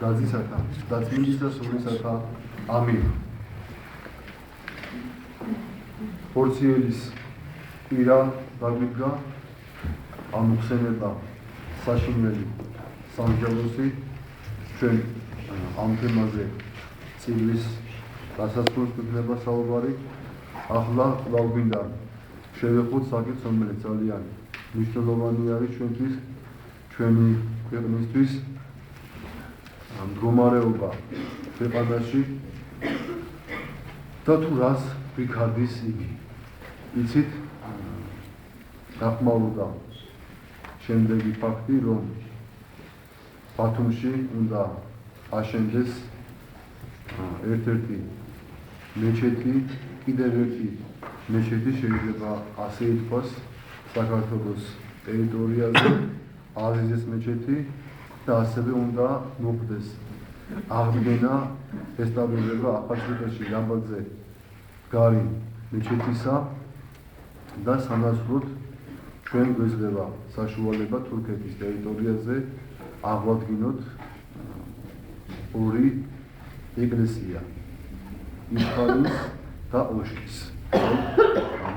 გაზისათა და წმინდისა სულისათა ამინ. პორციელის ირა დაგვიდგა ამხსენება საშინელი სამჯალოსი ჩვენ ამ თემაზე წიგნის დასასრულს გვექნება საუბარი. ახლა კვლავ გვინდა შევეხოთ საკითხს, რომელიც ძალიან მნიშვნელოვანი არის ჩვენთვის, ჩვენი ქვეყნისთვის, მდგომარეობა ქვეყანაში და თუ რას გვიქარდის იგი. იცით, გახმაურდა შემდეგი ფაქტი, რომ ბათუმში უნდა აშენდეს ერთ-ერთი მეჩეთი, კიდევ ერთი მეჩეთი შეიძლება ასე ითქვას საქართველოს ტერიტორიაზე, აზიზის მეჩეთი და ასევე უნდა მოხდეს აღდგენა, რესტავრირება ახალციხეში რაბაძე გარი მეჩეთისა და სანაცვლოდ ჩვენ გვეძლება საშუალება თურქეთის ტერიტორიაზე აღვადგინოთ ორი ეკლესია, იხარის და ოშკის.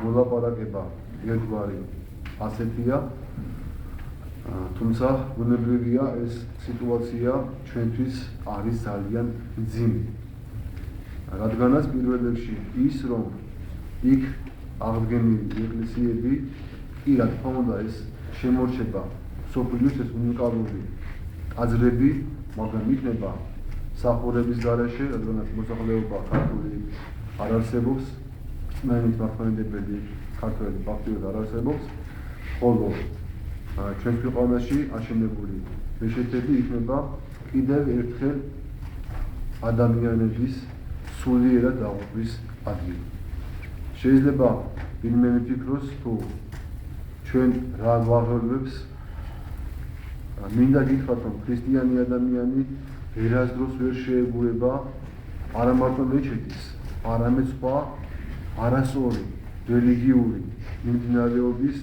მოლაპარაკება ერთგვარი ასეთია, თუმცა ბუნებრივია ეს სიტუაცია ჩვენთვის არის ძალიან მძიმე. რადგანაც პირველ რიგში ის, რომ იქ აღდგენილი ეკლესიები კი რა თქმა უნდა ეს შემორჩება სოფლიოს ეს უნიკალური ტაძრები, მაგრამ იქნება სახურების გარეშე, რადგანაც მოსახლეობა ქართული არ არსებობს, წმენით მართლმადიდებელი ქართველი ფაქტიურად არ არსებობს, ხოლო ჩვენს ქვეყანაში აშენებული მეჩეთები იქნება კიდევ ერთხელ ადამიანების სულიერად დაღუპვის ადგილი. შეიძლება ვინმე მიფიქროს, თუ ჩვენ რა გვაღელვებს, მინდა გითხრათ, რომ ქრისტიანი ადამიანი ვერასდროს ვერ შეეგუება არა მარტო მეჩეთის, არამედ სხვა არასწორი რელიგიური მიმდინარეობის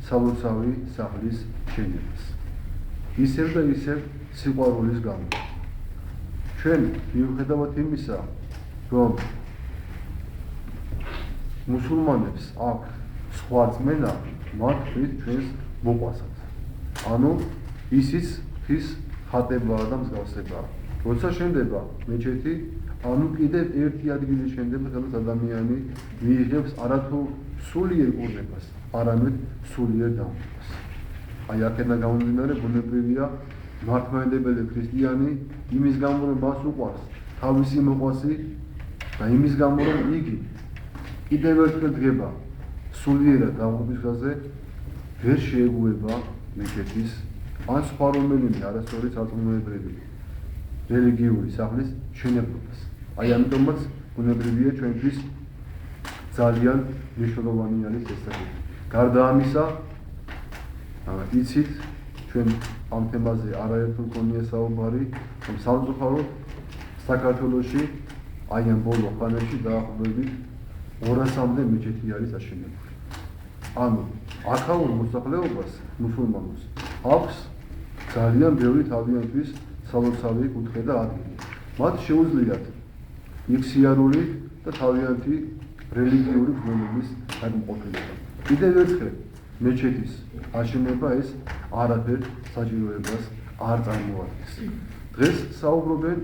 სალოცავი სახლის შენებას. ისევ და ისევ სიყვარულის გამო. ჩვენ მიუხედავად იმისა, რომ მუსულმანებს აქვს სხვა რწმენა, მათ ხდით ჩვენს მოყვასად. ანუ ისიც ღვთის ხატებაა და მსგავსებაა. როცა შენდება მეჩეთი, ანუ კიდევ ერთი ადგილი შენდება, სადაც ადამიანი მიიღებს არათუ სულიერ კურნებას, არამედ სულიერ დაუნებას. აი აქედან გამომდინარე, ბუნებრივია მართლმადიდებელი ქრისტიანი იმის გამო, რომ მას უყვარს თავისი მოყვასი და იმის გამო, რომ იგი კიდევ ერთხელ დგება სულიერად დაუნების გზაზე, ვერ შეეგუება მეჩეთის ან სხვა რომელიმე არასწორი სარწმუნოებრივი რელიგიური სახლის მშენებლობას. აი ამიტომაც ბუნებრივია ჩვენთვის ძალიან მნიშვნელოვანი არის ეს საკითხი. გარდა ამისა, იცით, ჩვენ ამ თემაზე არაერთხელ მქონია საუბარი, რომ სამწუხაროდ საქართველოში აი ამ ბოლო ხანებში დაახლოებით 200-მდე მეჩეთი არის აშენებული. ანუ აქაურ მოსახლეობას, მუსულმანებს, აქვს ძალიან ბევრი თავიანთვის სალოცავი კუთხე და ადგილი. მათ შეუძლიათ იქ სიარული და თავიანთი რელიგიური გრძნობის გადამყოფილება. კიდევ ერთხელ მეჩეთის აშენება ეს არაფერ საჭიროებას არ წარმოადგენს. დღეს საუბრობენ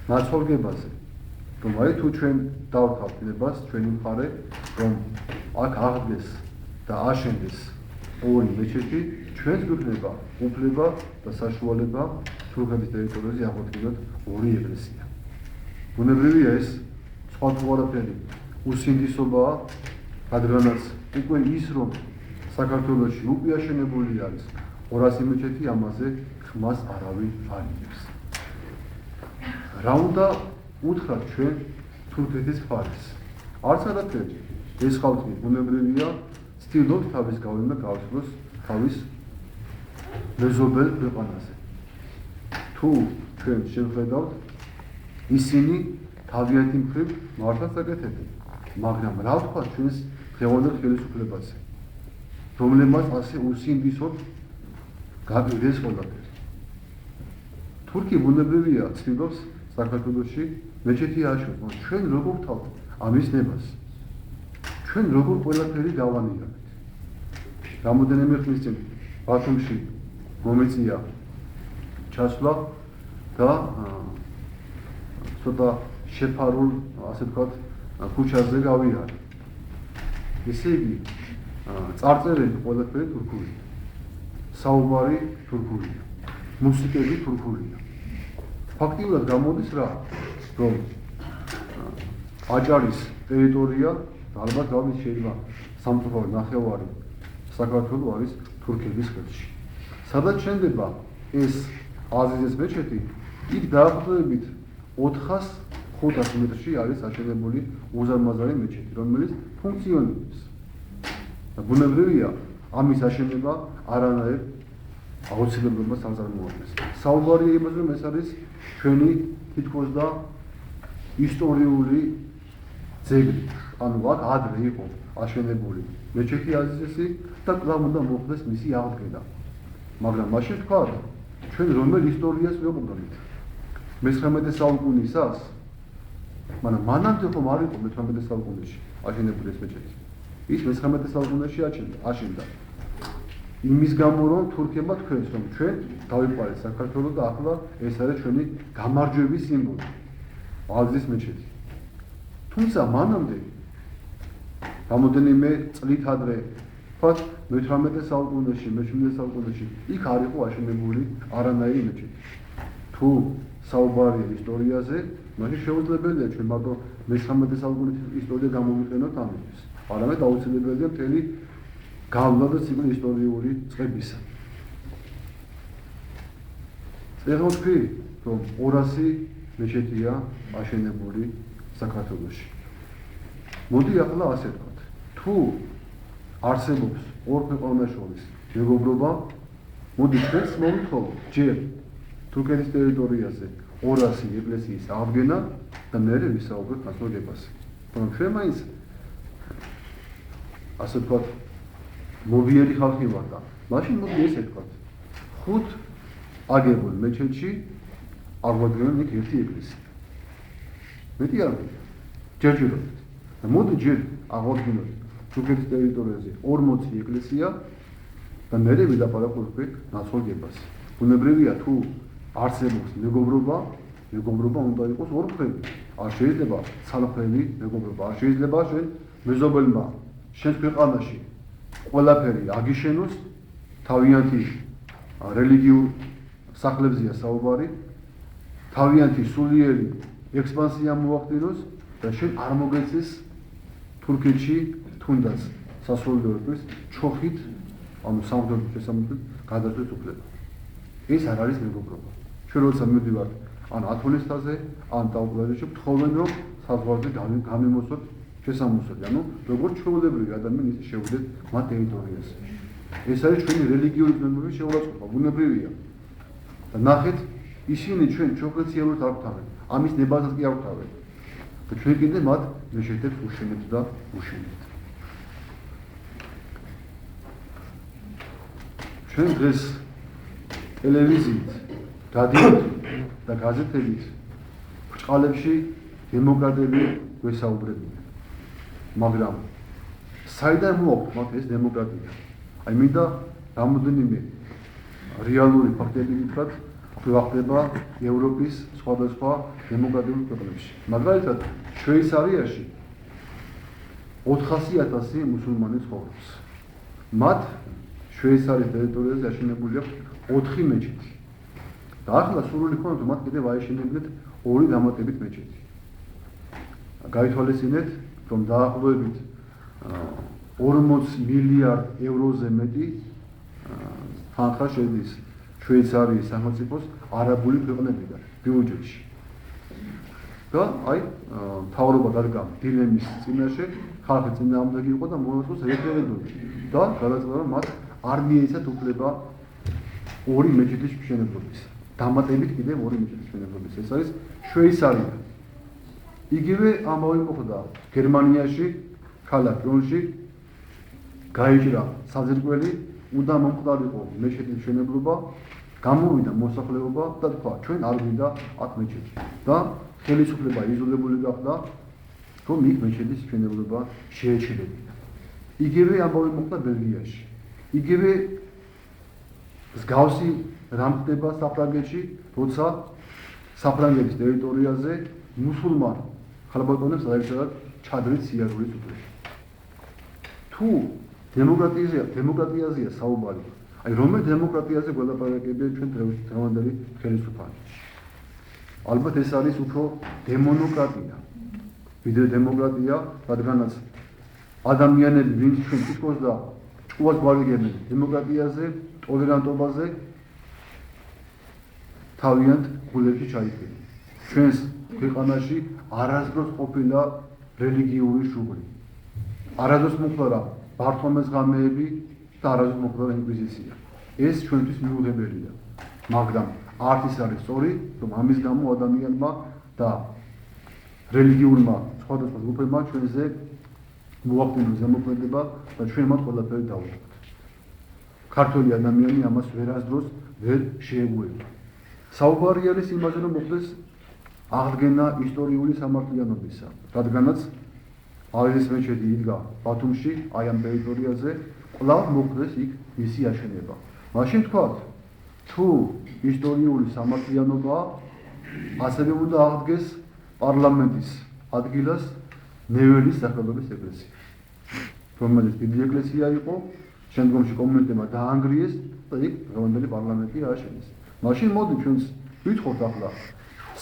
ნაცვალგებაზე, რომ აი თუ ჩვენ დავთავთ ნებას, ჩვენი მხარე, რომ აქ აღდგეს და აშენდეს ორი მეჩეთი, ჩვენს გვექნება უფლება და საშუალება თურქეთის ტერიტორიაზე აღვადგინოთ ორი ეკლესია. ბუნებრივია ეს სხვა თუ არაფერი უსინდისობაა, რადგანაც უკვე ის, რომ საქართველოში უკვე აშენებული არის 200 მეჩეთი, ამაზე ხმას არავინ არ იღებს. რა უნდა უთხრათ ჩვენ თურქეთის მხარეს? არც არაფერი. ეს ხალხი ბუნებრივია ცდილობს თავის გავლენა გააცნოს თავის მეზობელ ქვეყანაზე. თუ ჩვენ შევხედავთ, ისინი თავიანთი მხრივ მართლაც აკეთებენ, მაგრამ რა ვთქვათ ჩვენს დღევანდელ ხელისუფლებაზე, რომლებმაც ასე უსინდისოდ გაგვიდეს ყველაფერი. თურქი ბუნებრივია ცდილობს საქართველოში მეჩეთი ააშენოს. ჩვენ როგორ ვთავთ ამის ნებას? ჩვენ როგორ ყველაფერი დავანირავეთ? რამოდენიმე ხნის წინ ბათუმში მომეწია ჩასვლა და ცოტა შეფარულ, ასე ვთქვათ, ქუჩაზე გავიარე. ესე იგი, წარწერები ყველაფერი თურქულია. საუბარი თურქულია. მუსიკები თურქულია. ფაქტიურად გამოდის რა, რომ აჭარის ტერიტორია ალბათ გამის შეიძლება სამწუხარო ნახევარი საქართველოს არის თურქების ხელში. სადაც შენდება ეს აზიზის მეჩეთი, იქ დაახლოებით 400-500 მეტრში არის აშენებული უზარმაზარი მეჩეთი, რომელიც ფუნქციონირებს. ბუნებრივია, ამის აშენება არანაირ აუცილებლობას არ წარმოადგენს. საუბარია იმაზე, რომ ეს არის ჩვენი თითქოს და ისტორიული ძეგლი. ანუ აქ ადრე იყო აშენებული მეჩეთი აზიზესი და კვლავ უნდა მოხდეს მისი აღდგენა. მაგრამ მაშინ თქვა, ჩვენ რომელ ისტორიას ვეუბნებით? მე-19 საუკუნისას, მაგრამ მანამდე ხომ არ იყო მე-18 საუკუნეში აშენებული ეს მეჩეთი. ის მე-19 საუკუნეში აშენდა. იმის გამო რომ თურქებმა თქვენს რომ ჩვენ დავიყვარეთ საქართველოს და ახლა ეს არის ჩვენი გამარჯვების სიმბოლო. აზიზის მეჩეთი. თუმცა მანამდე რამოდენიმე წლით ადრე, ვთქვათ, მე-18 საუკუნეში, მე-17 საუკუნეში იქ არ იყო აშენებული არანაირი მეჩეთი. თუ საუბარია ისტორიაზე, მაშინ შეუძლებელია ჩვენ მარტო მე-19 საუკუნის ისტორია გამოვიყენოთ ამისთვის. არამედ აუცილებელია მთელი გავლა და ციკლი ისტორიული წყებისა. ეხლა ვთქვი, რომ 200 მეჩეთია აშენებული საქართველოში. მოდი ახლა ასე ვთქვათ, თუ არსებობს ორ ქვეყანას შორის მეგობრობა, მოდი ჩვენს მოვთხოვოთ ჯერ თურქეთის ტერიტორიაზე 200 ეკლესიის აღდგენა და მერე ვისაუბროთ განსხვავებაზე. მაგრამ ჩვენ მაინც ასე ვთქვათ, მოვიერი ხალხი ვარ და მაშინ მოდი ესე ვთქვათ, 5 აგებულ მეჩეთში აღვადგინოთ იქ ერთი ეკლესია. მეტი არ ვიყო. ჯერჯერობით. და მოდი ჯერ აღვადგინოთ თურქეთის ტერიტორიაზე 40 ეკლესია და მერე ვილაპარაკოთ განსხვავებაზე. ბუნებრივია, თუ არსებობს მეგობრობა უნდა იყოს ორმხრივი. არ შეიძლება ცალმხრივი მეგობრობა. არ შეიძლება შენ მეზობელმა შენ ქვეყანაში ყველაფერი აგიშენოს, თავიანთი რელიგიურ სახლებზია საუბარი, თავიანთი სულიერი ექსპანსია მოახდინოს და შენ არ მოგეცეს თურქეთში თუნდაც სასულიეროების ჩოხით, ანუ სამღვდელოს შესამოსლით გადაწყვეტ უფლება. ეს არ არის მეგობრობა. ჩვენ როცა მივდივართ ან ათონისთაზე, ან ტაუკლადეში, ვთხოვენ რომ საზღვარზე გამიმოსოთ შესამოსლები, ანუ როგორც ჩვეულებრივი ადამიანი ისე შევდეთ მათ ტერიტორიაზე. ეს არის ჩვენი რელიგიური ბუნების შეურაცხყოფა, ბუნებრივია. და ნახეთ, ისინი ჩვენ ჩოხეციელოთ არ გვთავენ, ამის ნებასაც კი არ გვთავენ. და ჩვენ კიდე მათ მეჩეთებს უშენებთ და უშენებთ. ჩვენ დღეს ტელევიზიით, რადიოთ და გაზეთებით ბრჭყალებში დემოკრატები გვესაუბრებიან. მაგრამ საიდან მოაქვს მათ ეს დემოკრატია? აი მინდა რამოდენიმე რეალური ფაქტები ვთქვათ, რა ხდება ევროპის სხვადასხვა დემოკრატიულ ქვეყნებში. მაგალითად, შვეიცარიაში 400,000 მუსულმანი ცხოვრობს. მათ შვეიცარიის ტერიტორიაზე აშენებული აქვს 4 მეჩეთი. და ახლა სურვილი ქონათ, რომ მათ კიდევ აეშენებინათ 2 დამატებით მეჩეთი. გაითვალისწინეთ, რომ დაახლოებით 40 მილიარდ ევროზე მეტი თანხა შედის შვეიცარიის სახელმწიფოს არაბული ქვეყნებიდან ბიუჯეტში. და აი, მთავრობა დადგა დილემის წინაშე, ხალხი წინააღმდეგი იყო და მოაწყოს რეფერენდუმი და გადაწყვიტა, რომ მათ არ მიეცათ უფლება 2 მეჩეთის მშენებლობის. დამატებით კიდევ 2 მეჩეთის მშენებლობის. ეს არის შვეიცარია. იგივე ამბავი მოხდა გერმანიაში, ქალაქ კოლნში გაიჭრა საძირკველი, უნდა მომხდარიყო მეჩეთის მშენებლობა, გამოვიდა მოსახლეობა და თქვა, ჩვენ არ გვინდა აქ მეჩეთი. და ხელისუფლება იზოლებული გახდა, რომ იქ მეჩეთის მშენებლობა შეეჩერებინა. იგივე ამბავი მოხდა ბელგიაში. იგივე მსგავსი რამ ხდება საფრანგეთში, როცა საფრანგეთის ტერიტორიაზე მუსულმან ხალბატონებს აერჩევათ ჩადრით სიარულის უფლება. თუ დემოკრატიაზეა საუბარი, აი რომელ დემოკრატიაზე გველაპარაკებია ჩვენ დღევანდელი ხელისუფლება? ალბათ ეს არის უფრო დემონოკრატია, ვიდრე დემოკრატია, რადგანაც ადამიანები ვინც ჩვენ თვითონ და ჭკუას გვარიგებენ დემოკრატიაზე, ტოლერანტობაზე თავიანთ გულებში ჩაიდგნენ. ჩვენს ქვეყანაში არასდროს ყოფილა რელიგიური შუღლი. არასდროს მოხდა ბართლომეს ღამეები და არასდროს მოხდა ინკვიზიცია. ეს ჩვენთვის მიუღებელია. მაგრამ არც ის არის სწორი, რომ ამის გამო ადამიანმა და რელიგიურმა სხვადასხვა ჯგუფებმა ჩვენზე მოახდინოს ზემოქმედება და ჩვენ მათ ყველაფერი დავუწყოთ. ქართველი ადამიანი ამას ვერასდროს ვერ შეეგუება. საუბარი არის იმაზე, რომ მოხდეს აღდგენა ისტორიული სამართლიანობისა, რადგანაც აიზის მეჩეთი იდგა ბათუმში, აი ამ ტერიტორიაზე, კვლავ მოხდეს იქ მისი აშენება. მაშინ თქვათ, თუ ისტორიული სამართლიანობაა, ასევე უნდა აღდგეს პარლამენტის ადგილას ნეველის სახელობის ეკლესია, რომელიც დიდი ეკლესია იყო, შემდგომში კომუნისტებმა დაანგრიეს და იქ დღევანდელი პარლამენტი ააშენეს. მაშინ მოდი ჩვენს ვითხოვთ ახლა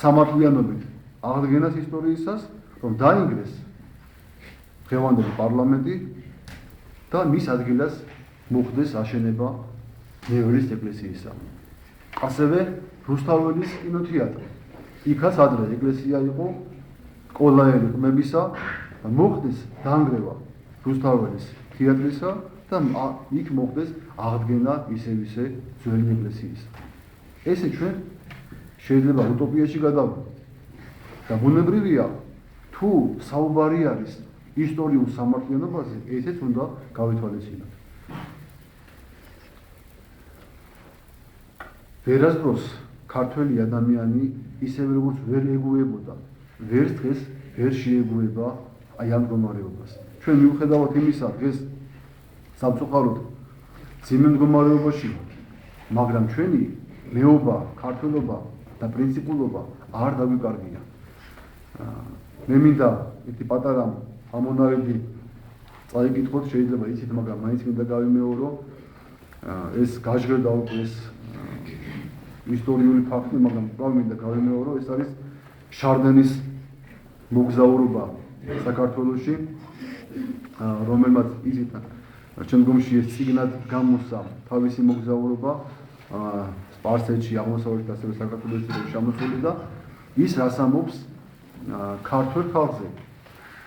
სამართლიანობით აღდგენას ისტორიისას, რომ დაინგრეს დღევანდელი პარლამენტი და მის ადგილას მოხდეს აშენება ნეველის ეკლესიისა. ასევე რუსთაველის კინოთეატრი. იქაც ადრე ეკლესია იყო კოლაელი ყმებისა და მოხდეს დაანგრევა რუსთაველის თეატრისა და იქ მოხდეს აღდგენა ისე ძველი ეკლესიის. ესე ჩვენ შეიძლება უტოპიაში გადავიდეთ და ბუნებრივია თუ საუბარი არის ისტორიულ სამართლიანობაზე, ესეც უნდა გავითვალისწინოთ. ვერასდროს ქართველი ადამიანი ისევე როგორც ვერ ეგუებოდა, ვერც დღეს ვერ შეეგუება აი ამ მდგომარეობას. ჩვენ მიუხედავად იმისა, დღეს სამწუხაროდ ძიმე მდგომარეობაში, მაგრამ ჩვენი მეობა, ქართველობა და პრინციპულობა არ დაგვიკარგია. მე მინდა ერთი პატარა ამონარიდი წაიკითხოთ, შეიძლება იცით, მაგრამ მაინც მინდა გავიმეორო. ეს გაჟღერდა უკვე ეს ისტორიული ფაქტი, მაგრამ მინდა გავიმეორო, ეს არის შარდენის მოგზაურობა საქართველოში, რომელმაც იცით, შემდგომში ეს წიგნად გამოსცა თავისი მოგზაურობა სპარსეთში, აღმოსავლეთ და ასევე საქართველოში შემოსული და ის რას ამბობს ქართველ ხალხზე,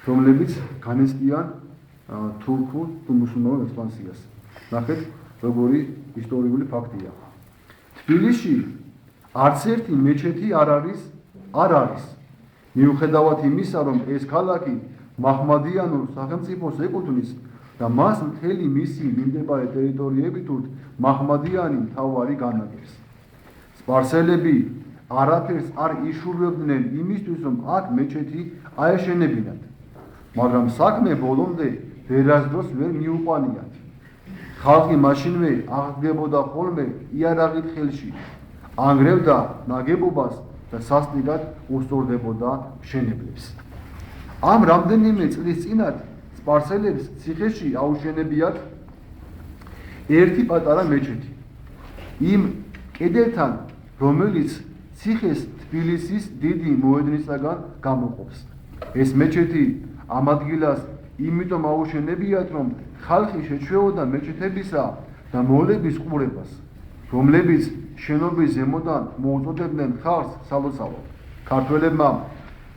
რომლებიც განიცდიან თურქულ თუ მუსულმანურ ექსპანსიას. ნახეთ, როგორი ისტორიული ფაქტია. თბილისში არც ერთი მეჩეთი არ არის. მიუხედავად იმისა, რომ ეს ქალაქი მაჰმადიანურ სახელმწიფოს ეკუთვნის და მას მთელი მისი მიმდებარე ტერიტორიებით მაჰმადიანი მთავარი განაგებს. სპარსელები არაფერს არ იშურვებდნენ იმისთვის, რომ აქ მეჩეთი აეშენებინათ, მაგრამ საქმე ბოლომდე ვერასდროს ვერ მიუყვანიათ. ხალხი მაშინვე აღდგებოდა ხოლმე იარაღით ხელში, ანგრევდა ნაგებობას და სასტიკად უსწორდებოდა მშენებლებს. ამ რამდენიმე წლის წინათ სპარსელებს ციხეში აუშენებიათ ერთი პატარა მეჩეთი. იმ კედელთან, რომელიც ციხეს თბილისის დიდი მოედნისაგან გამოყოფს. ეს მეჩეთი ამ ადგილას იმიტომ აუშენებიათ, რომ ხალხი შეჩვეოდა მეჩეთებისა და მოლების ყურებას, რომლებიც შენობის ზემოდან მოუწოდებდნენ ხალხს სალოცავად. ქართველებმა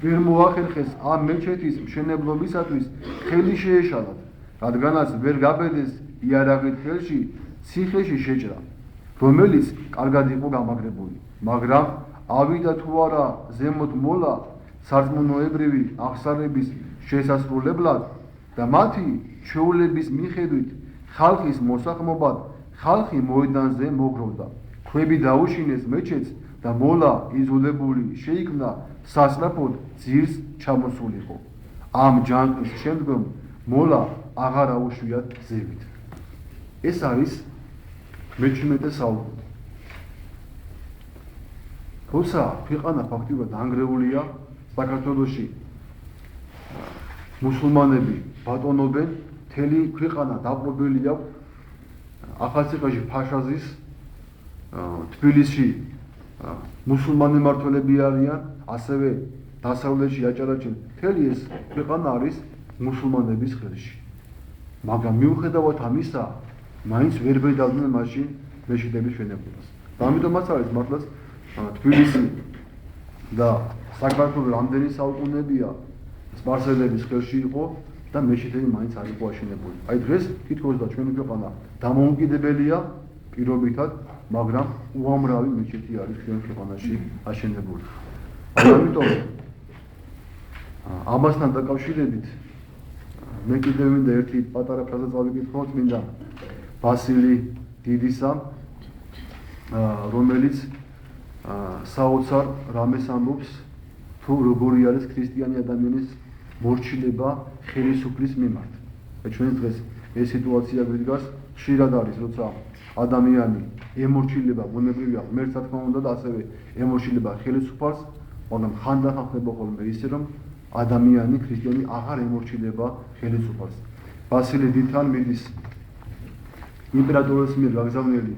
ვერ მოახერხეს ამ მეჩეთის მშენებლობისათვის ხელი შეეშალათ, რადგანაც ვერ გაბედეს იარაღით ხელში ციხეში შეჭრა, რომელიც კარგად იყო გამაგრებული, მაგრამ ავიდა თუ არა ზემოთ მოლა სარწმუნოებრივი აღსარების შესასრულებლად და მათი ჩვეულების მიხედვით ხალხის მოსახმობად ხალხი მოედანზე მოგროვდა. ქვები დაუშინეს მეჩეთს და მოლა იზოლებული შეიქმნა სასწრაფოდ ძირს ჩამოსულიყო. ამ ჯანყის შემდგომ მოლა აღარ აუშვიათ ზევით. ეს არის მე-17 საუკუნე. თუმცა ქვეყანა ფაქტობრივად დანგრეულია, საქართველოში მუსულმანები ბატონობენ, მთელი ქვეყანა დაყრდნობილი აქვს ახალციხეში ფაშაზის, თბილისში მუსულმანი მმართველები არიან, ასევე დასავლეთში აჭარაში მთელი ეს ქვეყანა არის მუსულმანების ხელში. მაგრამ მიუხედავად ამისა, მაინც ვერ ბედავდნენ მაშინ მეჩეთების მშენებლობას. და ამიტომაც არის მართლაც თბილისი და საქართველოს რამდენი საუკუნეებია სპარსელების ხელში იყო და მეჩეთები მაინც არ იყო აშენებული. აი დღეს თითქოს და ჩვენი ქვეყანა დამოუკიდებელია პირობითად, მაგრამ უამრავი მეჩეთი არის ჩვენ ქვეყანაში აშენებული. ამიტომ ამასთან დაკავშირებით მე კიდევ მინდა ერთი პატარა ფრაზა წავიკითხო წმინდა ბასილი დიდისა, რომელიც საოცარ რამეს ამბობს თუ როგორი არის ქრისტიანი ადამიანის მორჩილება ხელისუფლის მიმართ. ჩვენ დღეს ეს სიტუაცია გვიდგას, ხშირად არის, როცა ადამიანი ემორჩილება ბუნებრივია ღმერთს რა თქმა უნდა და ასევე ემორჩილება ხელისუფალს, მაგრამ ხანდახან ხდება ხოლმე ისე, რომ ადამიანი ქრისტიანი აღარ ემორჩილება ხელისუფალს. ბასილი დიდთან მიდის იმპერატორის მიერ გაგზავნილი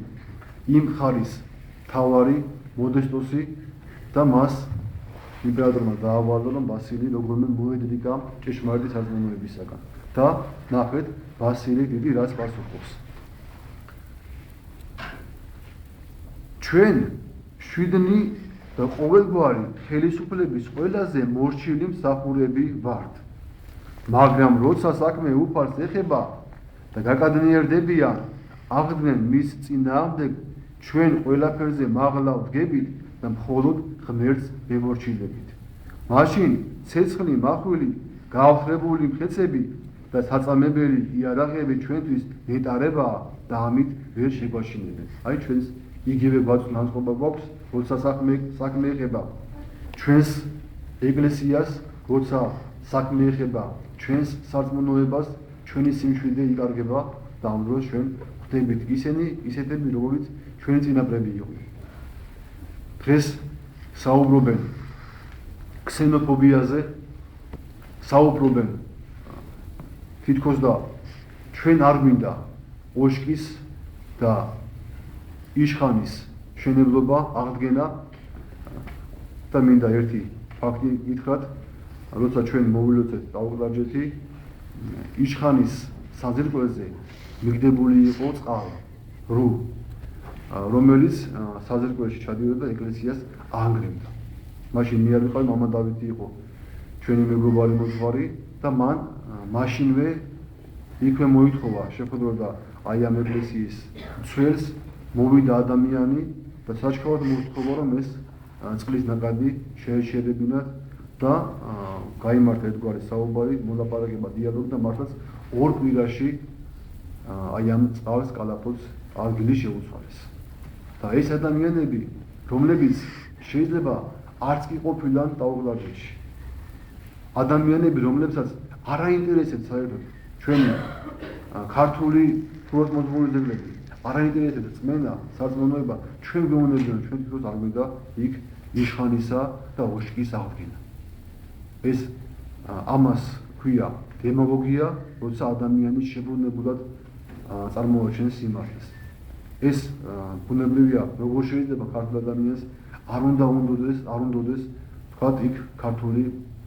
იმ ხარის მთავარი მოდესტოსი და მას იმპერატორმა დაავალა, რომ ბასილი როგორმე მოედრიკა ჭეშმარიტი საზმუნოებისაგან. და ნახეთ ბასილი დიდი რაც პასუხობს. ჩვენ შვიდნი და ყოველგვარი ხელისუფლების ყველაზე მორჩილი მსახურები ვართ. მაგრამ როცა საქმე უფალს ეხება და გაკადნიერდებიან, აღდგნენ მის წინააღმდეგ, ჩვენ ყველაფერზე მაღლა ვდგებით და მხოლოდ ღმერთს ვემორჩილებით. მაშინ ცეცხლი მახვილი, გაავხრებული მხეცები და საწამებელი იარაღები ჩვენთვის ნეტარებაა და ამით ვერ შეგვაშინებენ. აი ჩვენს იგივე განწყობა გვაქვს, როცა საქმე ეხება ჩვენს ეკლესიას, როცა საქმე ეხება ჩვენს სარწმუნოებას, ჩვენი სიმშვიდე იკარგება და ამ დროს ჩვენ ხდებით ისეთები, როგორიც ჩვენი წინაპრები იყვნენ. დღეს საუბრობენ ქსენოფობიაზე, საუბრობენ თითქოს და ჩვენ არ გვინდა ოშკის და იშხანის მშენებლობა აღდგენა და მინდა ერთი ფაქტი გითხრათ, როცა ჩვენ მოვილოცეთ ტაუკლარჯეთი, იშხანის საძირკველზე მიგდებული იყო წყალი, რუ, რომელიც საძირკველში ჩადიოდა და ეკლესიას აანგრევდა. მაშინ მე არ ვიყავი, მამა დავითი იყო ჩვენი მეგობარი მოძღვარი და მან მაშინვე იქვე მოითხოვა შეხვედრა აი ამ ეკლესიის მცველს, მოვიდა ადამიანი და საჩქაროდ მოითხოვა, რომ ეს წყლის ნაკადი შეეშერებინათ და გაიმართა ერთგვარი საუბარი, მოლაპარაკება, დიალოგი და მართლაც ორ კვირაში აი ამ წყალს კალაპოტს ადგილი შეუცვალეს. და ეს ადამიანები, რომლებიც შეიძლება არც კი ყოფილან ტაუკლარჯეთში, ადამიანები, რომლებსაც არ აინტერესებს საერთოდ ჩვენი ქართული პროტმოძღვრული ძეგლები, არ აინტერესებს წმენა, სარწმუნოება, ჩვენ გვეუბნებიან, ჩვენ თვითონ არ გვინდა იქ იშხანისა და ოშკის აღდგენა. ეს ამას ქვია დემაგოგია, როცა ადამიანი შებრუნებულად წარმოაჩენს სიმართლეს. ეს ბუნებრივია, როგორ შეიძლება ქართულ ადამიანს არ უნდა უნდოდეს თქვათ იქ ქართული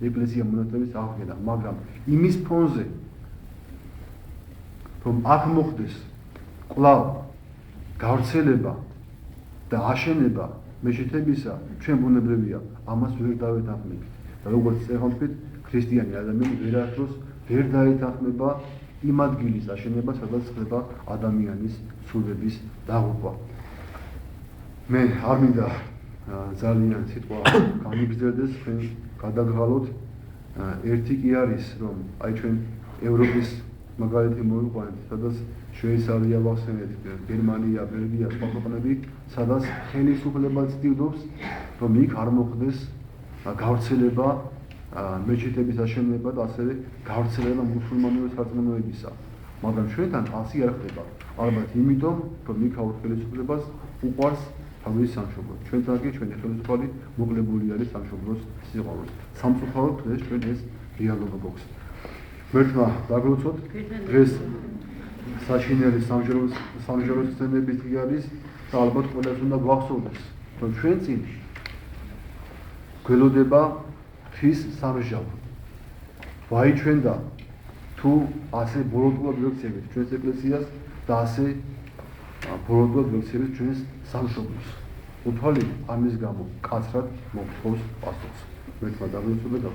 ეკლესია მონასტრის აღდგენა, მაგრამ იმის ფონზე, რომ აქ მოხდეს კვლავ გავრცელება და აშენება მეჩეთებისა, ჩვენ ბუნებრივია, ამას ვერ დავეთანხმებით. და როგორც ეხლა ვთქვით, ქრისტიანი ადამიანი ვერასდროს ვერ დაეთანხმება იმ ადგილის აშენება, სადაც ხდება ადამიანის სულების დაღუპვა. მე არ მინდა ძალიან სიტყვა გამიგრძელდეს, ჩვენ გადაგღალოთ. ერთი კი არის, რომ აი ჩვენ ევროპის მაგალითი მოვიყვანეთ, სადაც შვეიცარია ვახსენეთ, გერმანია, ბელგია, სხვა ქვეყნები, სადაც ხელისუფლებაც ცდილობს, რომ იქ არ მოხდეს გავრცელება მეჩეთების აშენება და ასევე გავრცელება მუსულმანური სარწმუნოებისა. მაგრამ ჩვენთან ასე არ ხდება. ალბათ იმიტომ, რომ იქაურ ხელისუფლებას უყვარს თავის სამშობლო. ჩვენთან კი ჩვენი ხელისუფალი მოკლებული არის სამშობლოს სიყვარულით. სამწუხაროდ დღეს ჩვენ ეს რეალობა გვაქვს. მერტმა დაგლოცოთ დღეს საშინელი სამშობლოს ცნების დღე არის და ალბათ ყველას უნდა გვახსოვდეს, რომ ჩვენ წინ გველოდება ღვთის სამჟავო. ვაიჩვენდა თუ ასე ბოლოდულად ვექცევით ჩვენს ეკლესიას და ასე ბოლოდულად ვექცევით ჩვენს სამშობლოს. უფალი ამის გამო კაცრად მოგთხოვს პასუხს. მერტმა დაგლოცოთ და